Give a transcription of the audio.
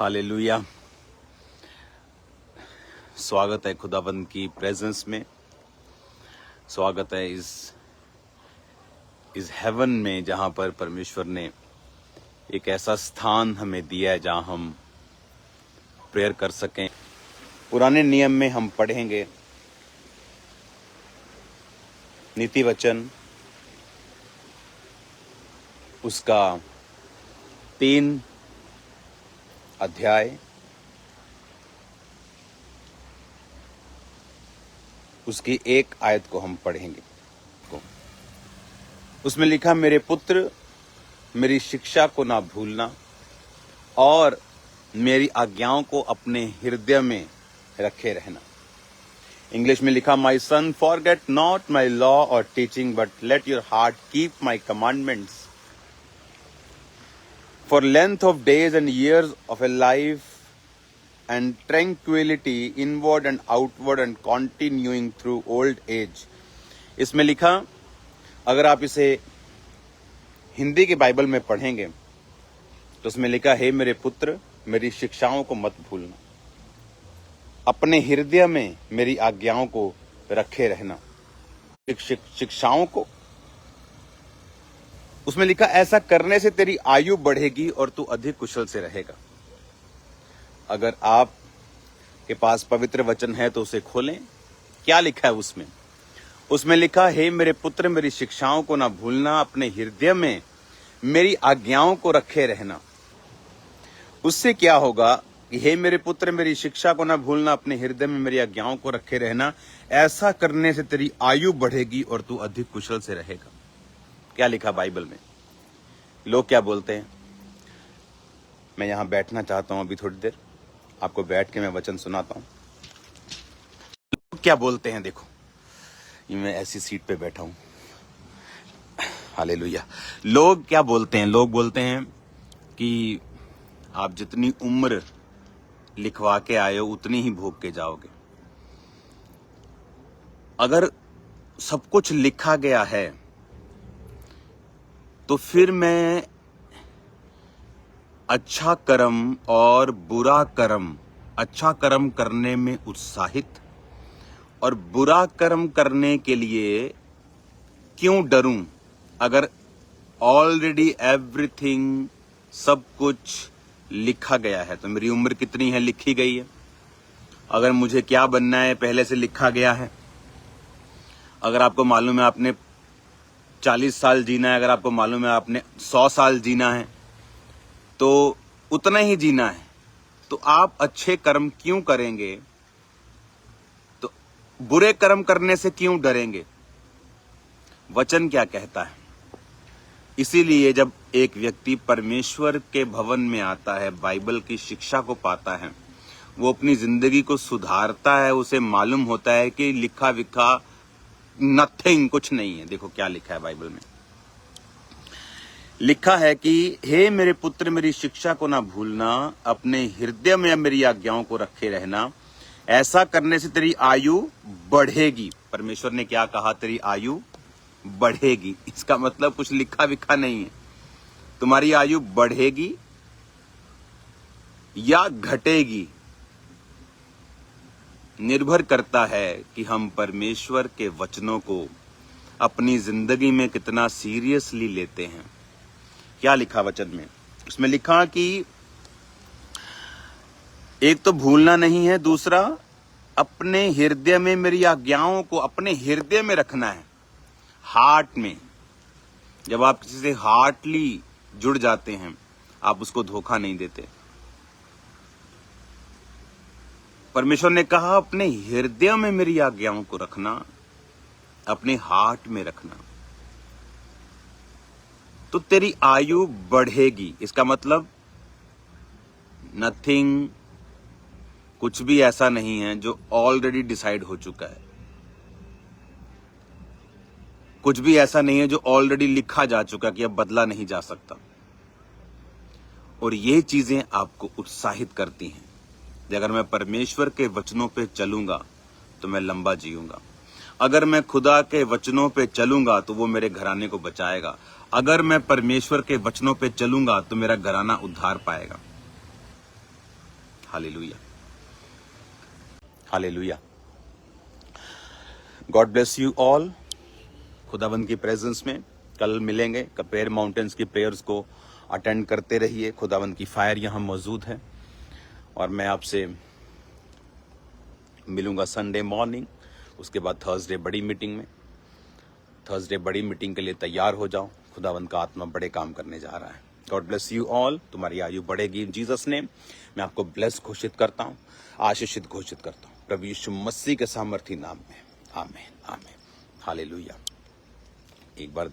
Hallelujah. स्वागत है खुदाबंद की प्रेजेंस में। स्वागत है इस हेवन में, जहां पर परमेश्वर ने एक ऐसा स्थान हमें दिया है जहां हम प्रेयर कर सकें। पुराने नियम में हम पढ़ेंगे नीति वचन उसका 3 अध्याय उसकी 1 आयत को हम पढ़ेंगे। उसमें लिखा, मेरे पुत्र मेरी शिक्षा को ना भूलना और मेरी आज्ञाओं को अपने हृदय में रखे रहना। इंग्लिश में लिखा, माई सन फॉरगेट नॉट माई लॉ और teaching but let your heart keep my commandments. For length of days and years of a life and tranquility inward and outward and continuing through old age। इसमें लिखा, अगर आप इसे हिंदी के Bible में पढ़ेंगे तो उसमें लिखा, हे मेरे पुत्र मेरी शिक्षाओं को मत भूलना, अपने हृदय में मेरी आज्ञाओं को रखे रहना। शिक्षाओं को उसमें लिखा, ऐसा करने से तेरी आयु बढ़ेगी और तू अधिक कुशल से रहेगा। अगर आप के पास पवित्र वचन है तो उसे खोलें। क्या लिखा है उसमें? उसमें लिखा, हे मेरे पुत्र मेरी शिक्षाओं को ना भूलना, अपने हृदय में मेरी आज्ञाओं को रखे रहना। उससे क्या होगा कि हे मेरे पुत्र मेरी शिक्षा को ना भूलना, अपने हृदय में मेरी आज्ञाओं को रखे रहना। ऐसा करने से तेरी आयु बढ़ेगी और तू अधिक कुशल से रहेगा। क्या लिखा बाइबल में? लोग क्या बोलते हैं? मैं यहां बैठना चाहता हूं अभी थोड़ी देर, आपको बैठ के मैं वचन सुनाता हूं। लोग क्या बोलते हैं? देखो, मैं ऐसी सीट पे बैठा हूं। हालेलुया। लोग क्या बोलते हैं? लोग बोलते हैं कि आप जितनी उम्र लिखवा के आए हो उतनी ही भोग के जाओगे। अगर सब कुछ लिखा गया है तो फिर मैं अच्छा कर्म और बुरा कर्म, अच्छा कर्म करने में उत्साहित और बुरा कर्म करने के लिए क्यों डरूं? अगर ऑलरेडी एवरीथिंग सब कुछ लिखा गया है तो मेरी उम्र कितनी है लिखी गई है। अगर मुझे क्या बनना है पहले से लिखा गया है। अगर आपको मालूम है आपने 40 साल जीना है, अगर आपको मालूम है आपने 100 साल जीना है तो उतना ही जीना है, तो आप अच्छे कर्म क्यों करेंगे? तो बुरे कर्म करने से क्यों डरेंगे? वचन क्या कहता है? इसीलिए जब एक व्यक्ति परमेश्वर के भवन में आता है, बाइबल की शिक्षा को पाता है, वो अपनी जिंदगी को सुधारता है। उसे मालूम होता है कि लिखा विखा नथिंग, कुछ नहीं है। देखो क्या लिखा है बाइबल में। लिखा है कि हे मेरे पुत्र मेरी शिक्षा को ना भूलना, अपने हृदय में मेरी आज्ञाओं को रखे रहना। ऐसा करने से तेरी आयु बढ़ेगी। परमेश्वर ने क्या कहा? तेरी आयु बढ़ेगी। इसका मतलब कुछ लिखा विखा नहीं है। तुम्हारी आयु बढ़ेगी या घटेगी निर्भर करता है कि हम परमेश्वर के वचनों को अपनी जिंदगी में कितना सीरियसली लेते हैं। क्या लिखा वचन में? उसमें लिखा कि एक तो भूलना नहीं है, दूसरा अपने हृदय में मेरी आज्ञाओं को अपने हृदय में रखना है, हार्ट में। जब आप किसी से हार्टली जुड़ जाते हैं, आप उसको धोखा नहीं देते। परमेश्वर ने कहा अपने हृदय में मेरी आज्ञाओं को रखना, अपने हार्ट में रखना, तो तेरी आयु बढ़ेगी। इसका मतलब नथिंग, कुछ भी ऐसा नहीं है जो ऑलरेडी डिसाइड हो चुका है। कुछ भी ऐसा नहीं है जो ऑलरेडी लिखा जा चुका कि अब बदला नहीं जा सकता। और ये चीजें आपको उत्साहित करती हैं कि अगर मैं परमेश्वर के वचनों पे चलूंगा तो मैं लंबा जीऊंगा। अगर मैं खुदा के वचनों पे चलूंगा तो वो मेरे घराने को बचाएगा। अगर मैं परमेश्वर के वचनों पे चलूंगा तो मेरा घराना उद्धार पाएगा। Hallelujah, hallelujah. God bless you all. खुदावंद की प्रेजेंस में कल मिलेंगे। कपेर माउंटेन्स की प्रेयर्स को अटेंड करते रहिए। खुदावंद की फायर यहाँ मौजूद है और मैं आपसे मिलूंगा संडे मॉर्निंग। उसके बाद थर्सडे बड़ी मीटिंग में। थर्सडे बड़ी मीटिंग के लिए तैयार हो जाओ। खुदावंद का आत्मा बड़े काम करने जा रहा है। God bless you all. तुम्हारी आयु बढ़ेगी इन जीसस नेम। मैं आपको ब्लेस घोषित करता हूँ, आशीषित घोषित करता हूँ प्रभु यीशु मसीह के सामर्थी नाम में। आमीन, आमीन, हालेलुया। एक बार